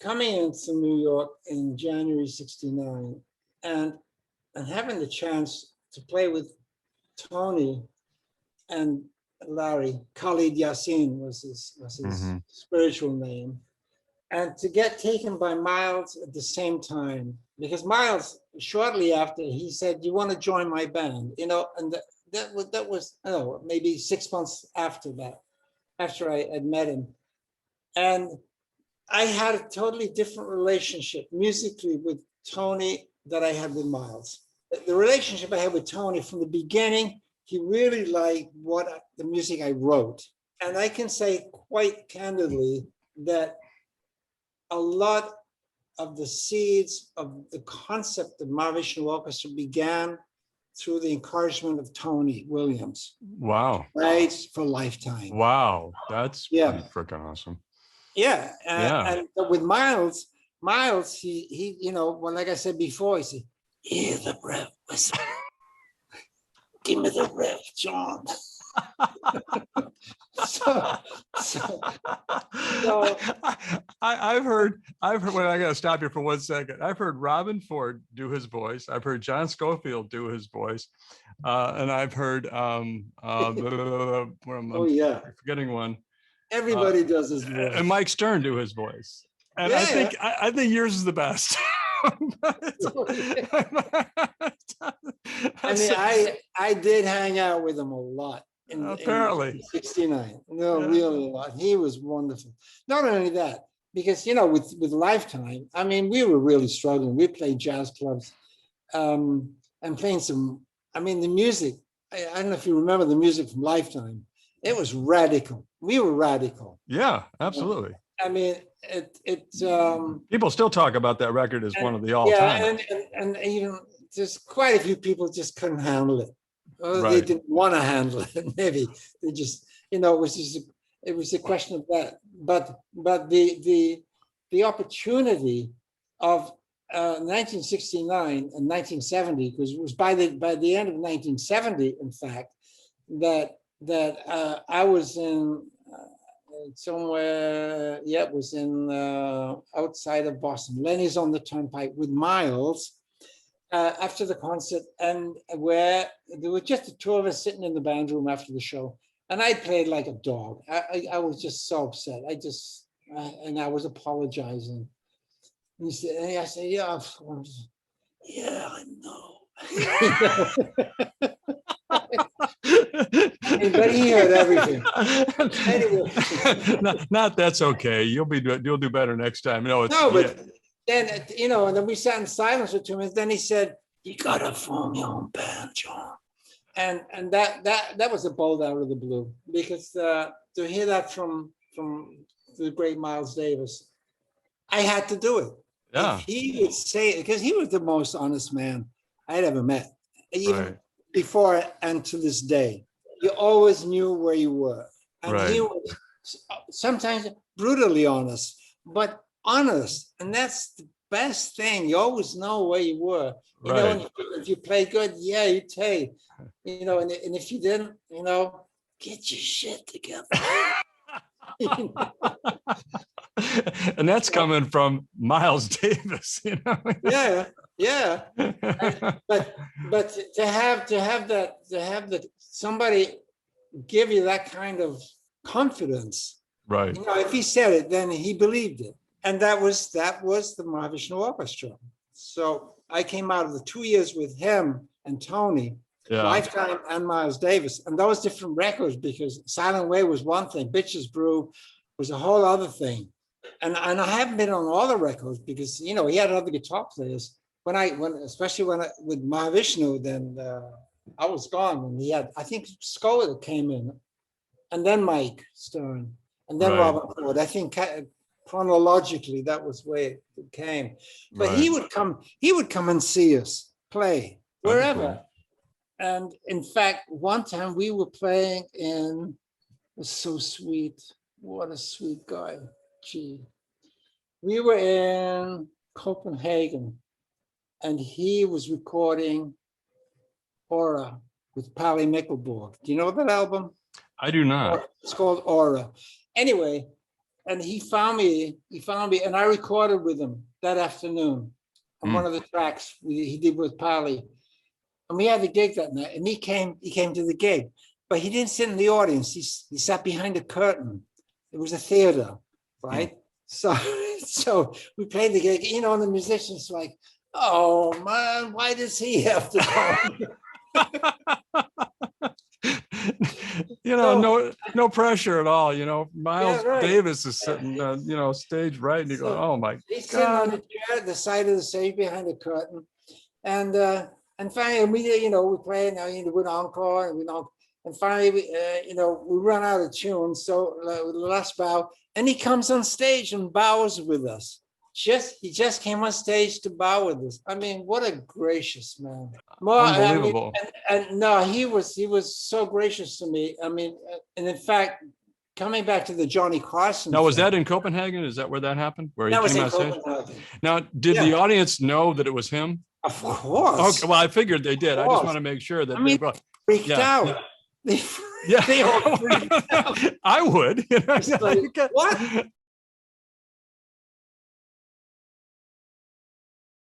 coming into New York in January '69 and having the chance to play with Tony and Larry. Khalid Yassin was his spiritual name. And to get taken by Miles at the same time, because Miles, shortly after, he said, "You want to join my band?" You know, and that was maybe 6 months after that, after I had met him. And I had a totally different relationship musically with Tony that I had with Miles. The relationship I had with Tony from the beginning, he really liked the music I wrote. And I can say quite candidly that a lot of the seeds of the concept of Improvisational Orchestra began through the encouragement of Tony Williams. Wow. Right, for Lifetime. Wow, that's pretty freaking awesome. Yeah, and with Miles, he well, like I said before, he said, "Hear the breath whistle. Give me the breath, John." so I've heard. Well, I got to stop you for 1 second. I've heard Robin Ford do his voice. I've heard John Scofield do his voice, and I've heard. I'm forgetting one. Everybody does his voice. And Mike Stern do his voice. And I think yours is the best. I did hang out with him a lot. Apparently. In '69. Really a lot. He was wonderful. Not only that, because, with Lifetime, I mean, we were really struggling. We played jazz clubs and playing the music. I don't know if you remember the music from Lifetime. It was radical. We were radical. Yeah, absolutely. I mean, people still talk about that record as one of the all-time. And even there's quite a few people just couldn't handle it. Or Right. They didn't want to handle it. Maybe they just, it was a question of that. But the opportunity of 1969 and 1970, because it was by the end of 1970, in fact, that I was in somewhere. It was in outside of Boston. Lenny's on the Turnpike with Miles after the concert, and where there were just the two of us sitting in the band room after the show, and I played like a dog. I was just so upset. And I was apologizing. And I said, "Yeah, I know." But he heard everything. Anyway. Not that's okay. You'll do better next time. Then and then we sat in silence for 2 minutes. Then he said, "You gotta form your own band, John." And that was a bolt out of the blue, because to hear that from the great Miles Davis, I had to do it. Yeah. If he would say it, because he was the most honest man I had ever met, even before and to this day. You always knew where you were, and he was sometimes brutally honest, but honest, and that's the best thing. You always know where you were. You know, if you played good, you take. And if you didn't, get your shit together. And that's coming from Miles Davis, Yeah. But to have that somebody give you that kind of confidence, right? If he said it, then he believed it, and that was the Improvisational Orchestra. So I came out of the 2 years with him and Tony, Lifetime and Miles Davis, and those different records, because Silent Way was one thing, Bitches Brew was a whole other thing, and I haven't been on all the records because he had other guitar players. Especially with Improvisational, then I was gone when he had, I think Scola came in, and then Mike Stern, and then Robert Ford. I think chronologically that was where it came. But he would come and see us play wherever. And in fact, one time we were playing it was so sweet. What a sweet guy. Gee. We were in Copenhagen, and he was recording Aura with Pally Mickelborg. Do you know that album? I do not. It's called Aura. Anyway, and he found me, and I recorded with him that afternoon on one of the tracks he did with Polly. And we had the gig that night, and he came to the gig, but he didn't sit in the audience. He sat behind a curtain. It was a theater, right? So we played the gig, you know, and the musicians like, oh man, why does he have to come? You know, no pressure at all. You know, Miles Yeah, right. Davis is sitting, you know, stage right, and you go, oh my He's sitting on God. the chair at the side of the stage behind the curtain, and finally we, you know, we play now, you know, with encore, and and finally we, you know, we run out of tunes, so the last bow, and he comes on stage and bows with us. He just came on stage to bow with us. I mean, what a gracious man. Unbelievable. I mean, and no, he was so gracious to me. I mean, and in fact, coming back to the Johnny Carson. Now, was thing, that in Copenhagen? Is that where that happened? Where he that was came in on stage? Copenhagen. Now, did the audience know that it was him? Of course. Okay, well, I figured they did. I just want to make sure that I mean, they freaked out. Yeah. They all freaked out. I would. You know, It's like, what?